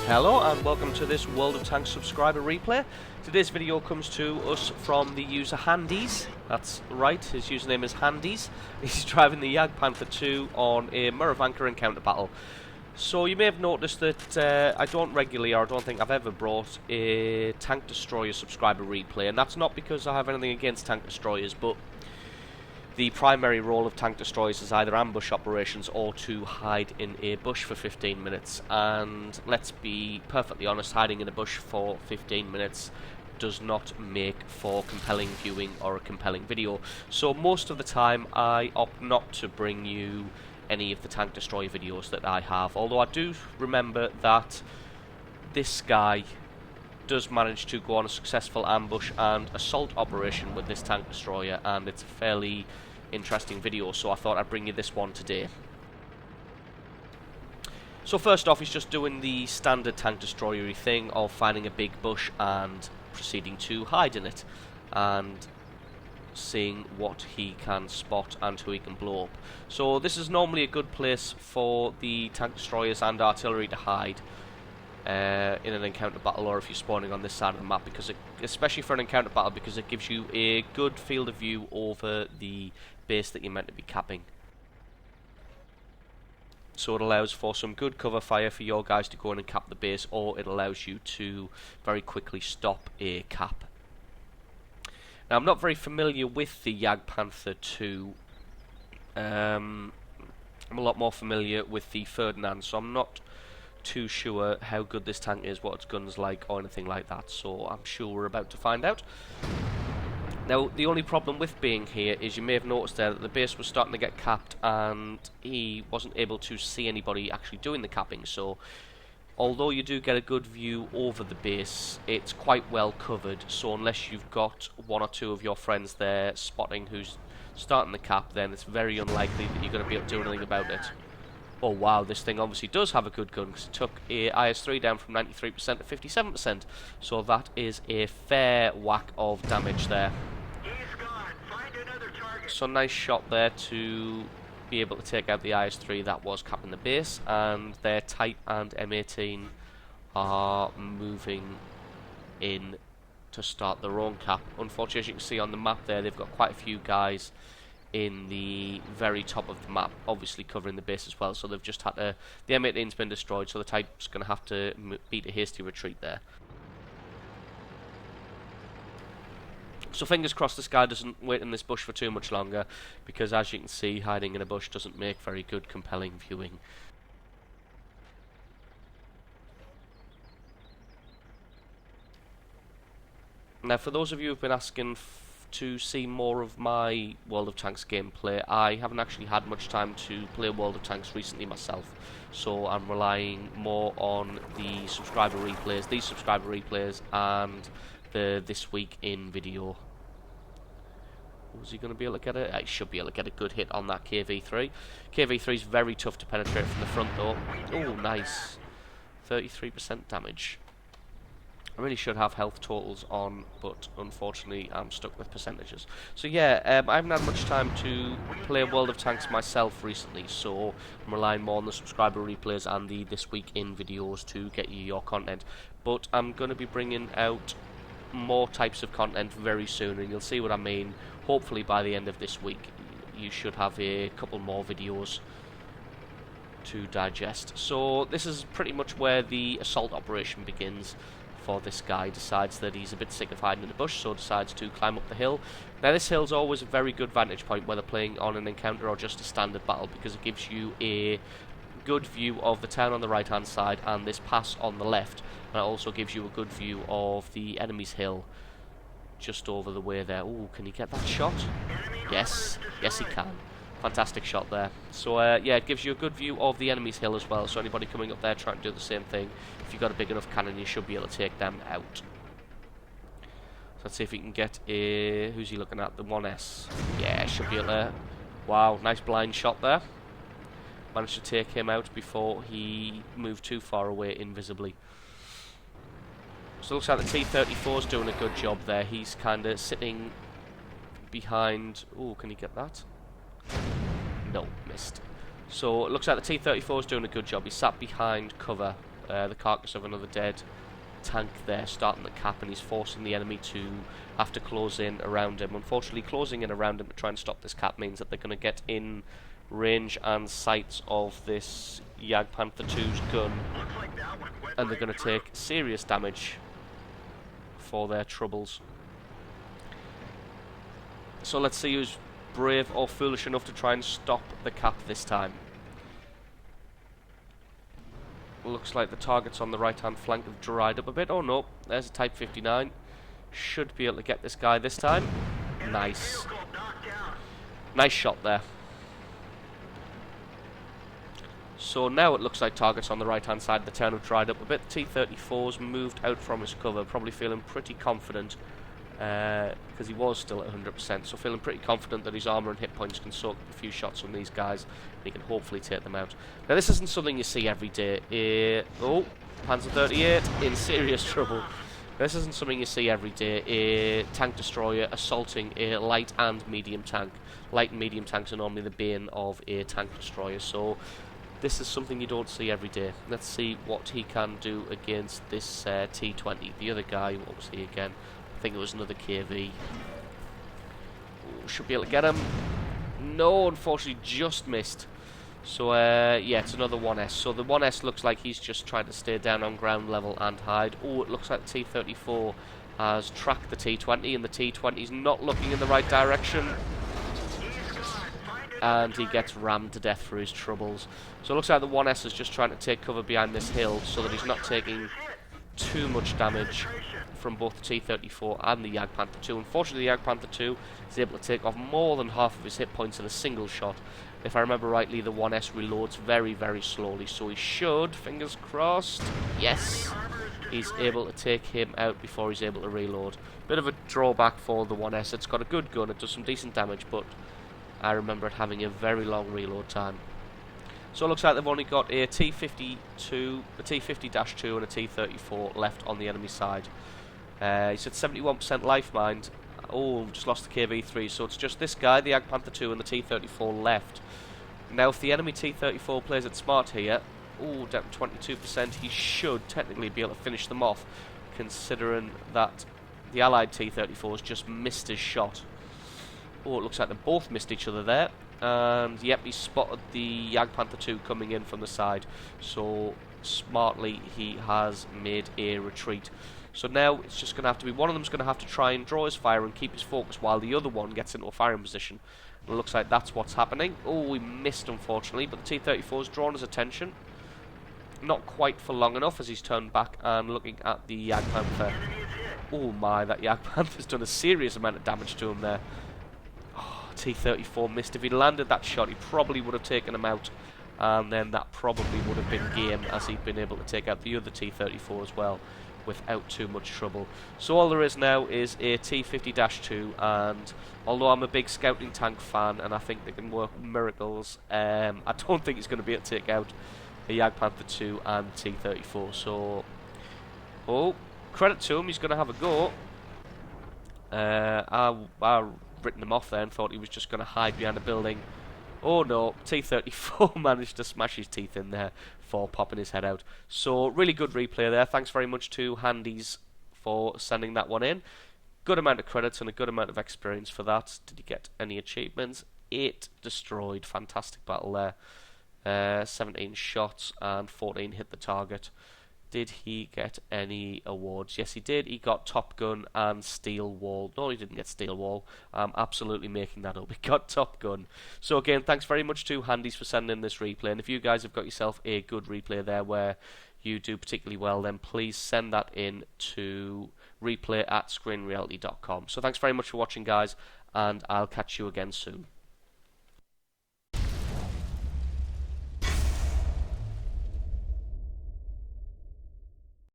Hello and welcome to this World of Tanks subscriber replay. Today's video comes to us from the user Handies. That's right, his username is Handies. He's driving the Jagdpanther 2 on a Murovanka encounter battle. So you may have noticed that I don't regularly, or I don't think I've ever brought a tank destroyer subscriber replay, and that's not because I have anything against tank destroyers, but the primary role of tank destroyers is either ambush operations or to hide in a bush for 15 minutes. And let's be perfectly honest, hiding in a bush for 15 minutes does not make for compelling viewing or a compelling video. So most of the time I opt not to bring you any of the tank destroyer videos that I have. Although I do remember that this guy does manage to go on a successful ambush and assault operation with this tank destroyer, and it's a fairly interesting video, so I thought I'd bring you this one today. So first off, he's just doing the standard tank destroyer-y thing of finding a big bush and proceeding to hide in it and seeing what he can spot and who he can blow up. So this is normally a good place for the tank destroyers and artillery to hide in an encounter battle, or if you're spawning on this side of the map, because especially for an encounter battle, because it gives you a good field of view over the base that you're meant to be capping. So it allows for some good cover fire for your guys to go in and cap the base, or it allows you to very quickly stop a cap. Now I'm not very familiar with the Jagdpanther 2. I'm a lot more familiar with the Ferdinand, so I'm not too sure how good this tank is, what its gun's like, or anything like that, so I'm sure we're about to find out. Now, the only problem with being here is you may have noticed there that the base was starting to get capped and he wasn't able to see anybody actually doing the capping, so although you do get a good view over the base, it's quite well covered, so unless you've got one or two of your friends there spotting who's starting the cap, then it's very unlikely that you're going to be able to do anything about it. Oh wow, this thing obviously does have a good gun, because it took a IS-3 down from 93% to 57%, so that is a fair whack of damage there. So nice shot there to be able to take out the IS-3 that was capping the base, and their Type and M18 are moving in to start their own cap. Unfortunately, as you can see on the map there, they've got quite a few guys in the very top of the map, obviously covering the base as well, so they've just had to, the M18's been destroyed, so the Type's going to have to beat a hasty retreat there. So fingers crossed this guy doesn't wait in this bush for too much longer, because as you can see, hiding in a bush doesn't make very good compelling viewing. Now for those of you who've been asking to see more of my World of Tanks gameplay, I haven't actually had much time to play World of Tanks recently myself, so I'm relying more on the subscriber replays, these subscriber replays, and the This Week in video. Was he going to be able to get it? He should be able to get a good hit on that KV-3. KV-3 is very tough to penetrate from the front though. Oh, nice. 33% damage. I really should have health totals on, but unfortunately I'm stuck with percentages. So yeah, I haven't had much time to play World of Tanks myself recently, so I'm relying more on the subscriber replays and the This Week In videos to get you your content. But I'm going to be bringing out more types of content very soon, and you'll see what I mean. Hopefully by the end of this week you should have a couple more videos to digest. So this is pretty much where the assault operation begins. For this guy, decides that he's a bit sick of hiding in the bush, so decides to climb up the hill. Now this hill's always a very good vantage point, whether playing on an encounter or just a standard battle, because it gives you a good view of the town on the right hand side and this pass on the left, and it also gives you a good view of the enemy's hill just over the way there. Ooh, can he get that shot? Yes, yes he can. Fantastic shot there. So yeah, it gives you a good view of the enemy's hill as well, so anybody coming up there trying to do the same thing, if you've got a big enough cannon you should be able to take them out. So let's see if we can get a... who's he looking at? The 1S. Yeah, should be able to... Wow, nice blind shot there. Managed to take him out before he moved too far away invisibly. So it looks like the T-34's doing a good job there. He's kind of sitting behind... Ooh, can he get that? No, missed. So it looks like the T-34 is doing a good job. He sat behind cover the carcass of another dead tank there, starting the cap, and he's forcing the enemy to have to close in around him. Unfortunately, closing in around him to try and stop this cap means that they're going to get in range and sight of this Jagdpanther 2's gun, and they're going to take serious damage for their troubles. So let's see who's brave or foolish enough to try and stop the cap this time. Looks like the targets on the right hand flank have dried up a bit. Oh no, there's a Type 59. Should be able to get this guy this time. Nice. Nice shot there. So now it looks like targets on the right hand side of the town have dried up a bit. The T-34's moved out from his cover, probably feeling pretty confident, because he was still at 100%, so feeling pretty confident that his armour and hit points can soak a few shots from these guys, and he can hopefully take them out. Now this isn't something you see every day. Oh, Panzer 38 in serious trouble. This isn't something you see every day. A tank destroyer assaulting a light and medium tank. Light and medium tanks are normally the bane of a tank destroyer, so this is something you don't see every day. Let's see what he can do against this T-20. The other guy, what was he again? I think it was another KV. Ooh, should be able to get him. No, unfortunately, just missed. So, yeah, it's another 1S. So the 1S looks like he's just trying to stay down on ground level and hide. Oh, it looks like the T-34 has tracked the T-20, and the T-20's not looking in the right direction. And he gets rammed to death for his troubles. So it looks like the 1S is just trying to take cover behind this hill so that he's not taking too much damage from both the T-34 and the Jagdpanther 2. Unfortunately, the Jagdpanther 2 is able to take off more than half of his hit points in a single shot. If I remember rightly, the 1S reloads very, very slowly, so he should, fingers crossed, yes, he's able to take him out before he's able to reload. Bit of a drawback for the 1S. It's got a good gun, it does some decent damage, but I remember it having a very long reload time. So it looks like they've only got a T-52, a T-50-2 and a T-34 left on the enemy side. He's at 71% life mind. Oh, just lost the KV-3, so it's just this guy, the Jagdpanther 2 and the T-34 left. Now if the enemy T-34 plays it smart here, oh, down to 22%, he should technically be able to finish them off, considering that the allied T-34 has just missed his shot. Oh, it looks like they both missed each other there. And yep, he spotted the Jagdpanther 2 coming in from the side. So smartly he has made a retreat. So now it's just going to have to be one of them's going to have to try and draw his fire and keep his focus while the other one gets into a firing position. And it looks like that's what's happening. Oh, he missed unfortunately, but the T-34 has drawn his attention. Not quite for long enough as he's turned back and looking at the Jagdpanther. Oh my, that Jagdpanther's done a serious amount of damage to him there. T-34 missed. If he'd landed that shot, he probably would have taken him out, and then that probably would have been game, as he'd been able to take out the other T-34 as well without too much trouble. So all there is now is a T-50-2, and although I'm a big scouting tank fan and I think they can work miracles, I don't think he's going to be able to take out the Jagdpanther 2 and T-34. So, oh, credit to him, he's going to have a go. I written him off there and thought he was just going to hide behind a building. Oh no, T-34 managed to smash his teeth in there for popping his head out. So really good replay there. Thanks very much to Handies for sending that one in. Good amount of credits and a good amount of experience for that. Did he get any achievements? 8 destroyed. Fantastic battle there. 17 shots and 14 hit the target. Did he get any awards? Yes, he did. He got Top Gun and Steel Wall. No, he didn't get Steel Wall. I'm absolutely making that up. He got Top Gun. So again, thanks very much to Handies for sending in this replay. And if you guys have got yourself a good replay there where you do particularly well, then please send that in to replay@screenreality.com. So thanks very much for watching, guys, and I'll catch you again soon.